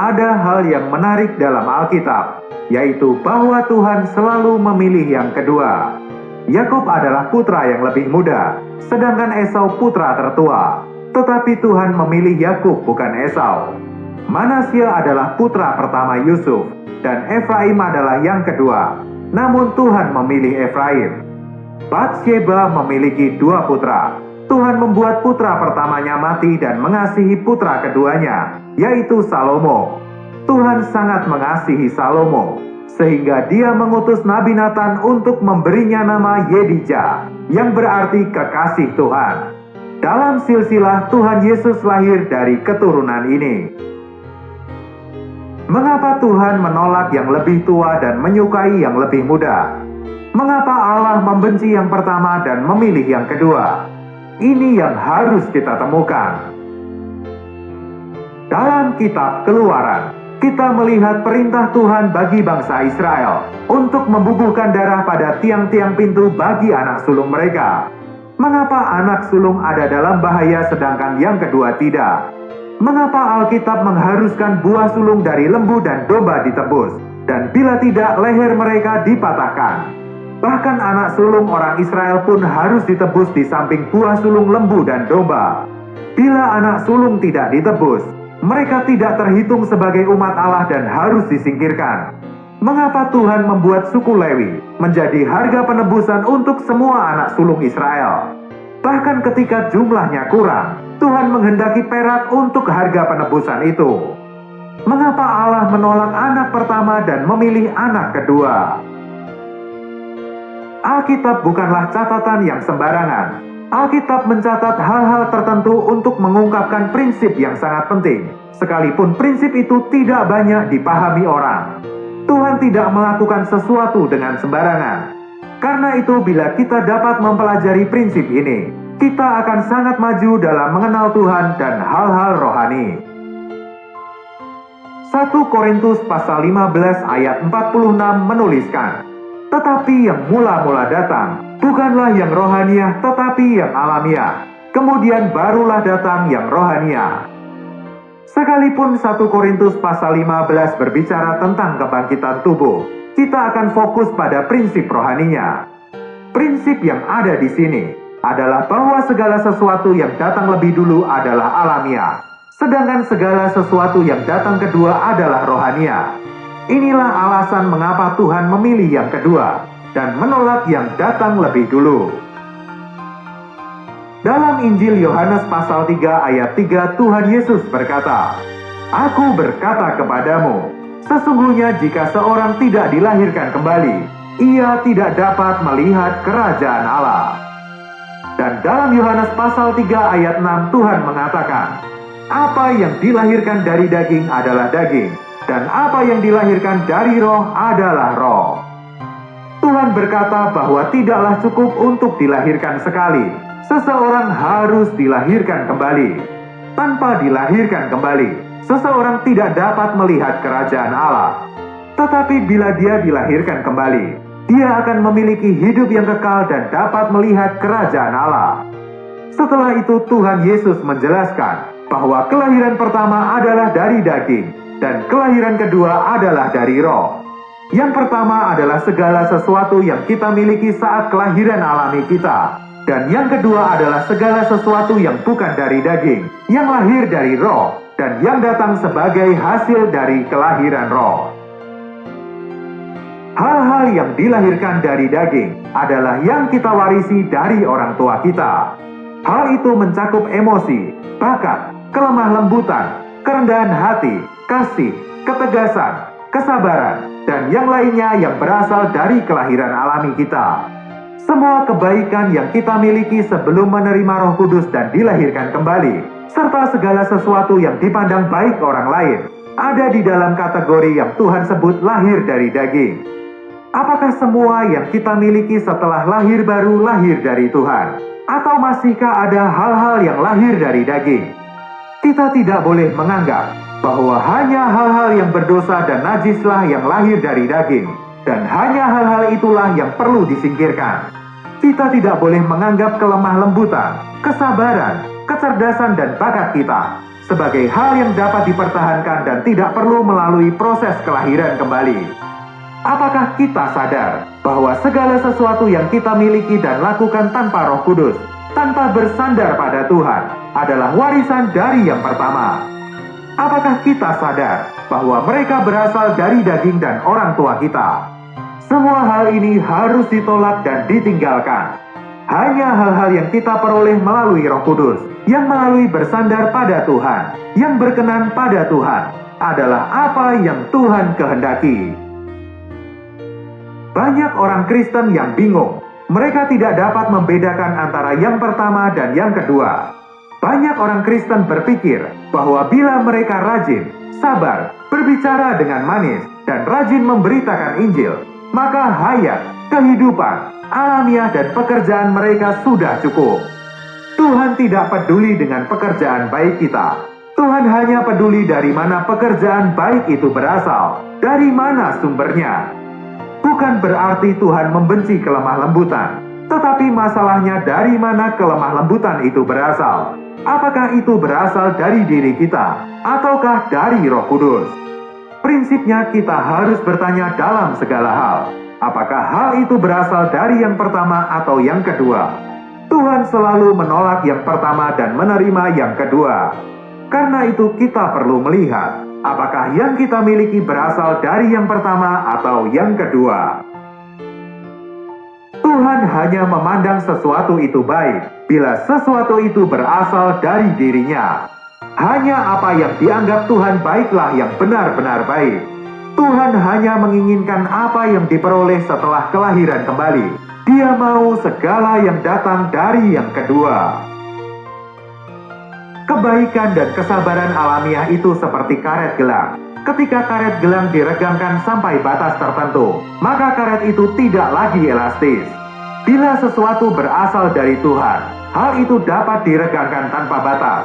ada hal yang menarik dalam Alkitab, yaitu bahwa Tuhan selalu memilih yang kedua. Yakub adalah putra yang lebih muda, sedangkan Esau putra tertua. Tetapi Tuhan memilih Yakub, bukan Esau. Manasya adalah putra pertama Yusuf, dan Efraim adalah yang kedua. Namun Tuhan memilih Efraim. Batsheba memiliki dua putra. Tuhan membuat putra pertamanya mati dan mengasihi putra keduanya, yaitu Salomo. Tuhan sangat mengasihi Salomo, sehingga dia mengutus Nabi Nathan untuk memberinya nama Yedija, yang berarti kekasih Tuhan. Dalam silsilah Tuhan Yesus lahir dari keturunan ini. Mengapa Tuhan menolak yang lebih tua dan menyukai yang lebih muda? Mengapa Allah membenci yang pertama dan memilih yang kedua? Ini yang harus kita temukan. Dalam kitab Keluaran, kita melihat perintah Tuhan bagi bangsa Israel untuk membubuhkan darah pada tiang-tiang pintu bagi anak sulung mereka. Mengapa anak sulung ada dalam bahaya sedangkan yang kedua tidak? Mengapa Alkitab mengharuskan buah sulung dari lembu dan domba ditebus, dan bila tidak leher mereka dipatahkan? Bahkan anak sulung orang Israel pun harus ditebus di samping buah sulung lembu dan domba. Bila anak sulung tidak ditebus, mereka tidak terhitung sebagai umat Allah dan harus disingkirkan. Mengapa Tuhan membuat suku Lewi menjadi harga penebusan untuk semua anak sulung Israel? Bahkan ketika jumlahnya kurang, Tuhan menghendaki perak untuk harga penebusan itu. Mengapa Allah menolak anak pertama dan memilih anak kedua? Alkitab bukanlah catatan yang sembarangan. Alkitab mencatat hal-hal tertentu untuk mengungkapkan prinsip yang sangat penting, sekalipun prinsip itu tidak banyak dipahami orang. Tuhan tidak melakukan sesuatu dengan sembarangan. Karena itu, bila kita dapat mempelajari prinsip ini, kita akan sangat maju dalam mengenal Tuhan dan hal-hal rohani. 1 Korintus pasal 15 ayat 46 menuliskan, "Tetapi yang mula-mula datang, bukanlah yang rohaniah, tetapi yang alamiah. Kemudian barulah datang yang rohaniah." Sekalipun 1 Korintus pasal 15 berbicara tentang kebangkitan tubuh, kita akan fokus pada prinsip rohaninya. Prinsip yang ada di sini adalah bahwa segala sesuatu yang datang lebih dulu adalah alamiah, sedangkan segala sesuatu yang datang kedua adalah rohaniah. Inilah alasan mengapa Tuhan memilih yang kedua dan menolak yang datang lebih dulu. Dalam Injil Yohanes pasal 3 ayat 3, Tuhan Yesus berkata, "Aku berkata kepadamu, sesungguhnya jika seorang tidak dilahirkan kembali, ia tidak dapat melihat kerajaan Allah." Dan dalam Yohanes pasal 3 ayat 6, Tuhan mengatakan, "Apa yang dilahirkan dari daging adalah daging, dan apa yang dilahirkan dari roh adalah roh." Tuhan berkata bahwa tidaklah cukup untuk dilahirkan sekali. Seseorang harus dilahirkan kembali. Tanpa dilahirkan kembali, seseorang tidak dapat melihat kerajaan Allah. Tetapi bila dia dilahirkan kembali, dia akan memiliki hidup yang kekal dan dapat melihat kerajaan Allah. Setelah itu Tuhan Yesus menjelaskan bahwa kelahiran pertama adalah dari daging, dan kelahiran kedua adalah dari roh. Yang pertama adalah segala sesuatu yang kita miliki saat kelahiran alami kita. Dan yang kedua adalah segala sesuatu yang bukan dari daging, yang lahir dari roh, dan yang datang sebagai hasil dari kelahiran roh. Hal-hal yang dilahirkan dari daging adalah yang kita warisi dari orang tua kita. Hal itu mencakup emosi, bakat, kelemah lembutan, kerendahan hati, kasih, ketegasan, kesabaran, dan yang lainnya yang berasal dari kelahiran alami kita. Semua kebaikan yang kita miliki sebelum menerima Roh Kudus dan dilahirkan kembali, serta segala sesuatu yang dipandang baik orang lain, ada di dalam kategori yang Tuhan sebut lahir dari daging. Apakah semua yang kita miliki setelah lahir baru lahir dari Tuhan? Atau masihkah ada hal-hal yang lahir dari daging? Kita tidak boleh menganggap bahwa hanya hal-hal yang berdosa dan najislah yang lahir dari daging, dan hanya hal-hal itulah yang perlu disingkirkan. Kita tidak boleh menganggap kelemah lembutan, kesabaran, kecerdasan, dan bakat kita sebagai hal yang dapat dipertahankan dan tidak perlu melalui proses kelahiran kembali. Apakah kita sadar bahwa segala sesuatu yang kita miliki dan lakukan tanpa Roh Kudus, tanpa bersandar pada Tuhan, adalah warisan dari yang pertama? Apakah kita sadar bahwa mereka berasal dari daging dan orang tua kita? Semua hal ini harus ditolak dan ditinggalkan. Hanya hal-hal yang kita peroleh melalui Roh Kudus, yang melalui bersandar pada Tuhan, yang berkenan pada Tuhan, adalah apa yang Tuhan kehendaki. Banyak orang Kristen yang bingung. Mereka tidak dapat membedakan antara yang pertama dan yang kedua. Banyak orang Kristen berpikir bahwa bila mereka rajin, sabar, berbicara dengan manis, dan rajin memberitakan Injil, maka hayat, kehidupan, alamiah, dan pekerjaan mereka sudah cukup. Tuhan tidak peduli dengan pekerjaan baik kita. Tuhan hanya peduli dari mana pekerjaan baik itu berasal, dari mana sumbernya. Bukan berarti Tuhan membenci kelemah lembutan, tetapi masalahnya dari mana kelemah lembutan itu berasal. Apakah itu berasal dari diri kita, ataukah dari Roh Kudus? Prinsipnya kita harus bertanya dalam segala hal. Apakah hal itu berasal dari yang pertama atau yang kedua? Tuhan selalu menolak yang pertama dan menerima yang kedua. Karena itu kita perlu melihat, apakah yang kita miliki berasal dari yang pertama atau yang kedua. Tuhan hanya memandang sesuatu itu baik bila sesuatu itu berasal dari dirinya. Hanya apa yang dianggap Tuhan baiklah yang benar-benar baik. Tuhan hanya menginginkan apa yang diperoleh setelah kelahiran kembali. Dia mau segala yang datang dari yang kedua. Kebaikan dan kesabaran alamiah itu seperti karet gelang. Ketika karet gelang diregangkan sampai batas tertentu, maka karet itu tidak lagi elastis. Bila sesuatu berasal dari Tuhan, hal itu dapat diregangkan tanpa batas.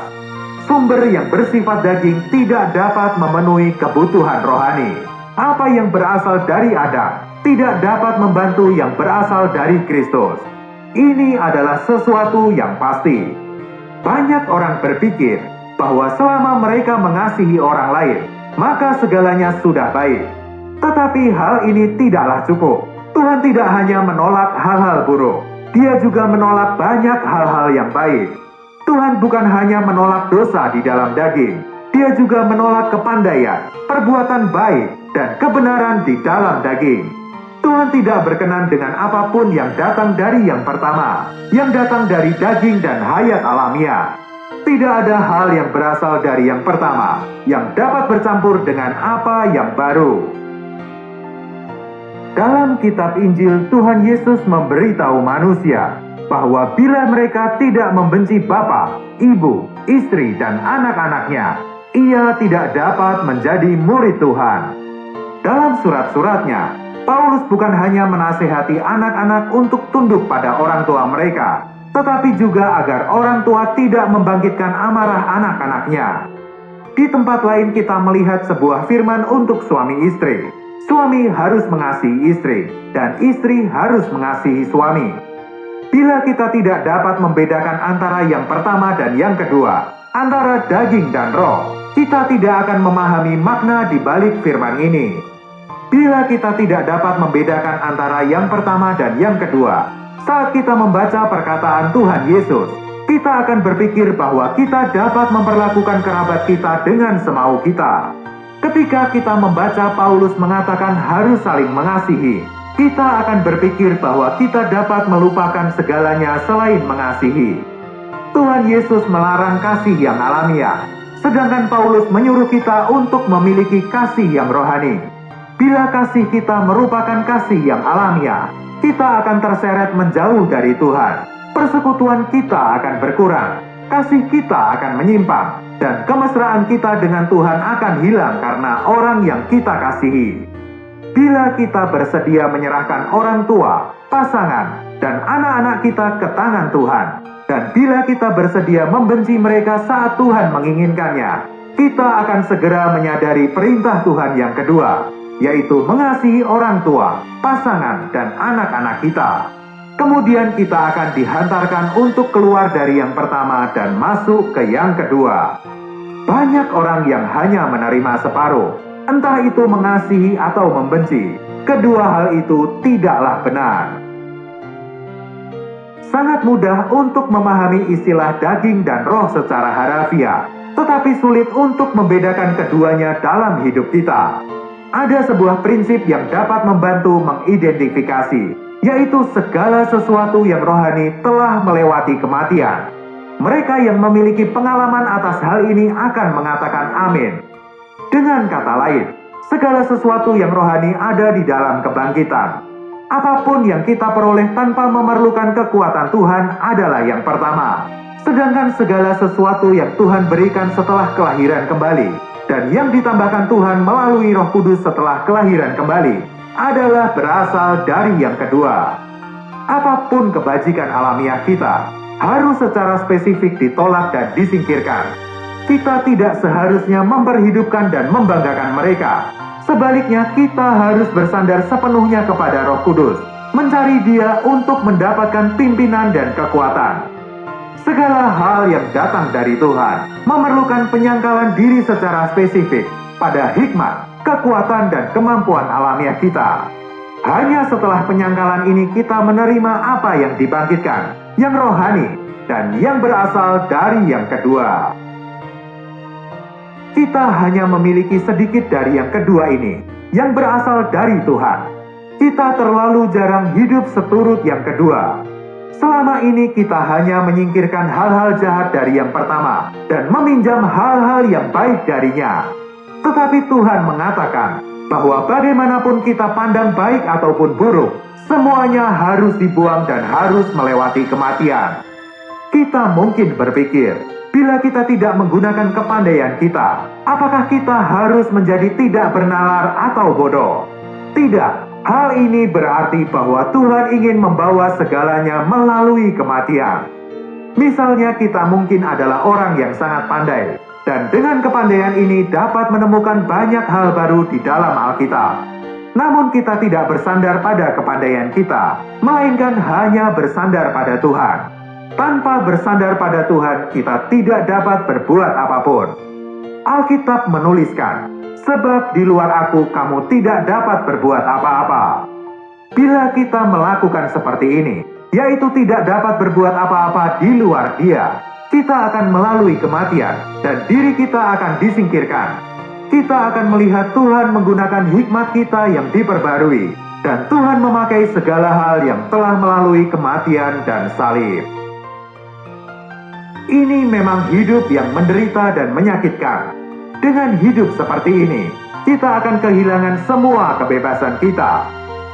Sumber yang bersifat daging tidak dapat memenuhi kebutuhan rohani. Apa yang berasal dari Adam tidak dapat membantu yang berasal dari Kristus. Ini adalah sesuatu yang pasti. Banyak orang berpikir bahwa selama mereka mengasihi orang lain, maka segalanya sudah baik. Tetapi hal ini tidaklah cukup. Tuhan tidak hanya menolak hal-hal buruk, Dia juga menolak banyak hal-hal yang baik. Tuhan bukan hanya menolak dosa di dalam daging, Dia juga menolak kepandaian, perbuatan baik, dan kebenaran di dalam daging. Tuhan tidak berkenan dengan apapun yang datang dari yang pertama, yang datang dari daging dan hayat alamiah. Tidak ada hal yang berasal dari yang pertama yang dapat bercampur dengan apa yang baru. Dalam kitab Injil, Tuhan Yesus memberitahu manusia bahwa bila mereka tidak membenci bapa, ibu, istri, dan anak-anaknya, ia tidak dapat menjadi murid Tuhan. Dalam surat-suratnya, Paulus bukan hanya menasihati anak-anak untuk tunduk pada orang tua mereka, tetapi juga agar orang tua tidak membangkitkan amarah anak-anaknya. Di tempat lain kita melihat sebuah firman untuk suami istri. Suami harus mengasihi istri, dan istri harus mengasihi suami. Bila kita tidak dapat membedakan antara yang pertama dan yang kedua, antara daging dan roh, kita tidak akan memahami makna di balik firman ini. Bila kita tidak dapat membedakan antara yang pertama dan yang kedua, saat kita membaca perkataan Tuhan Yesus, kita akan berpikir bahwa kita dapat memperlakukan kerabat kita dengan semau kita. Ketika kita membaca Paulus mengatakan harus saling mengasihi, kita akan berpikir bahwa kita dapat melupakan segalanya selain mengasihi. Tuhan Yesus melarang kasih yang alamiah, sedangkan Paulus menyuruh kita untuk memiliki kasih yang rohani. Bila kasih kita merupakan kasih yang alamiah, kita akan terseret menjauh dari Tuhan. Persekutuan kita akan berkurang, kasih kita akan menyimpang, dan kemesraan kita dengan Tuhan akan hilang karena orang yang kita kasihi. Bila kita bersedia menyerahkan orang tua, pasangan, dan anak-anak kita ke tangan Tuhan, dan bila kita bersedia membenci mereka saat Tuhan menginginkannya, kita akan segera menyadari perintah Tuhan yang kedua, yaitu mengasihi orang tua, pasangan, dan anak-anak kita. Kemudian kita akan dihantarkan untuk keluar dari yang pertama dan masuk ke yang kedua. Banyak orang yang hanya menerima separuh, entah itu mengasihi atau membenci. Kedua hal itu tidaklah benar. Sangat mudah untuk memahami istilah daging dan roh secara harafiah, tetapi sulit untuk membedakan keduanya dalam hidup kita. Ada sebuah prinsip yang dapat membantu mengidentifikasi, yaitu segala sesuatu yang rohani telah melewati kematian. Mereka yang memiliki pengalaman atas hal ini akan mengatakan amin. Dengan kata lain, segala sesuatu yang rohani ada di dalam kebangkitan. Apapun yang kita peroleh tanpa memerlukan kekuatan Tuhan adalah yang pertama. Sedangkan segala sesuatu yang Tuhan berikan setelah kelahiran kembali, dan yang ditambahkan Tuhan melalui Roh Kudus setelah kelahiran kembali, adalah berasal dari yang kedua. Apapun kebajikan alamiah kita, harus secara spesifik ditolak dan disingkirkan. Kita tidak seharusnya memperhidupkan dan membanggakan mereka. Sebaliknya, kita harus bersandar sepenuhnya kepada Roh Kudus, mencari Dia untuk mendapatkan pimpinan dan kekuatan. Segala hal yang datang dari Tuhan memerlukan penyangkalan diri secara spesifik pada hikmat, kekuatan, dan kemampuan alamiah kita. Hanya setelah penyangkalan ini kita menerima apa yang dibangkitkan, yang rohani, dan yang berasal dari yang kedua. Kita hanya memiliki sedikit dari yang kedua ini, yang berasal dari Tuhan. Kita terlalu jarang hidup seturut yang kedua. Selama ini kita hanya menyingkirkan hal-hal jahat dari yang pertama, dan meminjam hal-hal yang baik darinya. Tetapi Tuhan mengatakan bahwa bagaimanapun kita pandang baik ataupun buruk, semuanya harus dibuang dan harus melewati kematian. Kita mungkin berpikir, bila kita tidak menggunakan kepandaian kita, apakah kita harus menjadi tidak bernalar atau bodoh? Tidak, hal ini berarti bahwa Tuhan ingin membawa segalanya melalui kematian. Misalnya kita mungkin adalah orang yang sangat pandai, dan dengan kepandaian ini dapat menemukan banyak hal baru di dalam Alkitab. Namun kita tidak bersandar pada kepandaian kita, melainkan hanya bersandar pada Tuhan. Tanpa bersandar pada Tuhan, kita tidak dapat berbuat apapun. Alkitab menuliskan, sebab di luar aku kamu tidak dapat berbuat apa-apa. Bila kita melakukan seperti ini, yaitu tidak dapat berbuat apa-apa di luar Dia, kita akan melalui kematian dan diri kita akan disingkirkan. Kita akan melihat Tuhan menggunakan hikmat kita yang diperbarui, dan Tuhan memakai segala hal yang telah melalui kematian dan salib. Ini memang hidup yang menderita dan menyakitkan. Dengan hidup seperti ini, kita akan kehilangan semua kebebasan kita.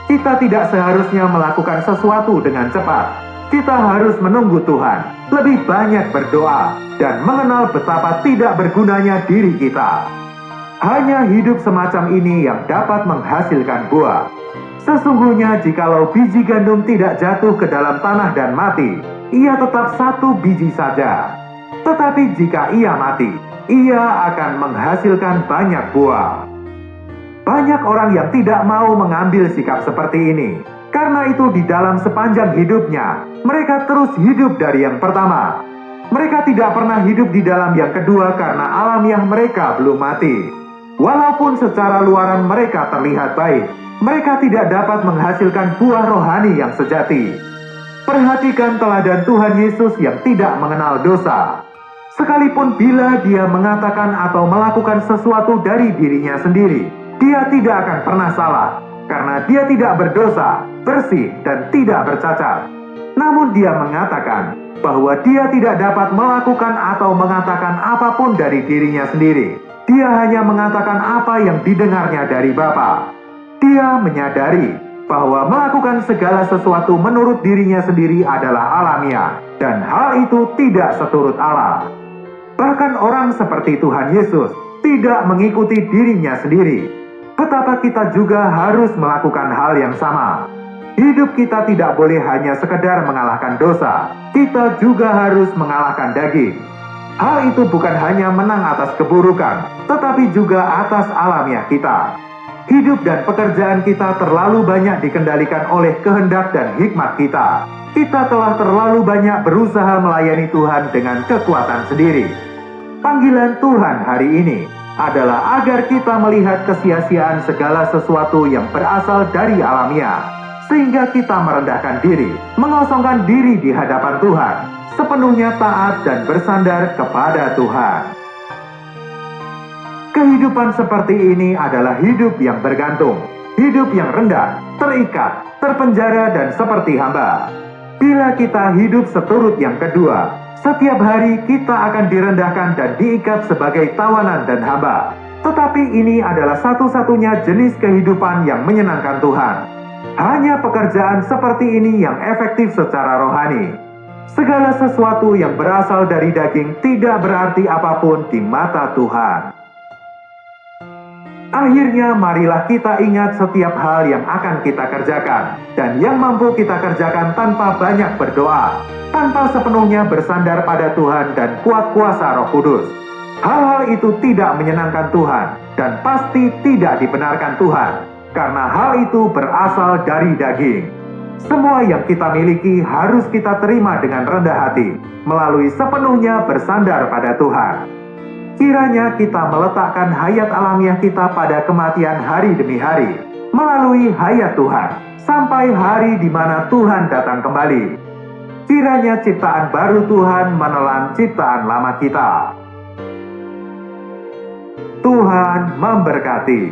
Kita tidak seharusnya melakukan sesuatu dengan cepat. Kita harus menunggu Tuhan, lebih banyak berdoa, dan mengenal betapa tidak bergunanya diri kita. Hanya hidup semacam ini yang dapat menghasilkan buah. Sesungguhnya jikalau biji gandum tidak jatuh ke dalam tanah dan mati, ia tetap satu biji saja. Tetapi jika ia mati, ia akan menghasilkan banyak buah. Banyak orang yang tidak mau mengambil sikap seperti ini. Karena itu di dalam sepanjang hidupnya, mereka terus hidup dari yang pertama. Mereka tidak pernah hidup di dalam yang kedua karena alamiah mereka belum mati. Walaupun secara luaran mereka terlihat baik, mereka tidak dapat menghasilkan buah rohani yang sejati. Perhatikan teladan Tuhan Yesus yang tidak mengenal dosa. Sekalipun bila Dia mengatakan atau melakukan sesuatu dari dirinya sendiri, Dia tidak akan pernah salah, karena Dia tidak berdosa, bersih, dan tidak bercacat. Namun Dia mengatakan bahwa Dia tidak dapat melakukan atau mengatakan apapun dari dirinya sendiri. Dia hanya mengatakan apa yang didengarnya dari Bapa. Dia menyadari bahwa melakukan segala sesuatu menurut dirinya sendiri adalah alamiah, dan hal itu tidak seturut Allah. Bahkan orang seperti Tuhan Yesus tidak mengikuti dirinya sendiri. Betapa kita juga harus melakukan hal yang sama. Hidup kita tidak boleh hanya sekedar mengalahkan dosa, kita juga harus mengalahkan daging. Hal itu bukan hanya menang atas keburukan, tetapi juga atas alamiah kita. Hidup dan pekerjaan kita terlalu banyak dikendalikan oleh kehendak dan hikmat kita. Kita telah terlalu banyak berusaha melayani Tuhan dengan kekuatan sendiri. Panggilan Tuhan hari ini adalah agar kita melihat kesia-siaan segala sesuatu yang berasal dari alamiah, sehingga kita merendahkan diri, mengosongkan diri di hadapan Tuhan, sepenuhnya taat dan bersandar kepada Tuhan. Kehidupan seperti ini adalah hidup yang bergantung, hidup yang rendah, terikat, terpenjara dan seperti hamba. Bila kita hidup seturut yang kedua, setiap hari kita akan direndahkan dan diikat sebagai tawanan dan hamba. Tetapi ini adalah satu-satunya jenis kehidupan yang menyenangkan Tuhan. Hanya pekerjaan seperti ini yang efektif secara rohani. Segala sesuatu yang berasal dari daging tidak berarti apapun di mata Tuhan. Akhirnya marilah kita ingat setiap hal yang akan kita kerjakan dan yang mampu kita kerjakan tanpa banyak berdoa, tanpa sepenuhnya bersandar pada Tuhan dan kuat kuasa Roh Kudus. Hal-hal itu tidak menyenangkan Tuhan dan pasti tidak dibenarkan Tuhan, karena hal itu berasal dari daging. Semua yang kita miliki harus kita terima dengan rendah hati, melalui sepenuhnya bersandar pada Tuhan. Kiranya kita meletakkan hayat alamiah kita pada kematian hari demi hari, melalui hayat Tuhan, sampai hari di mana Tuhan datang kembali. Kiranya ciptaan baru Tuhan menelan ciptaan lama kita. Tuhan memberkati.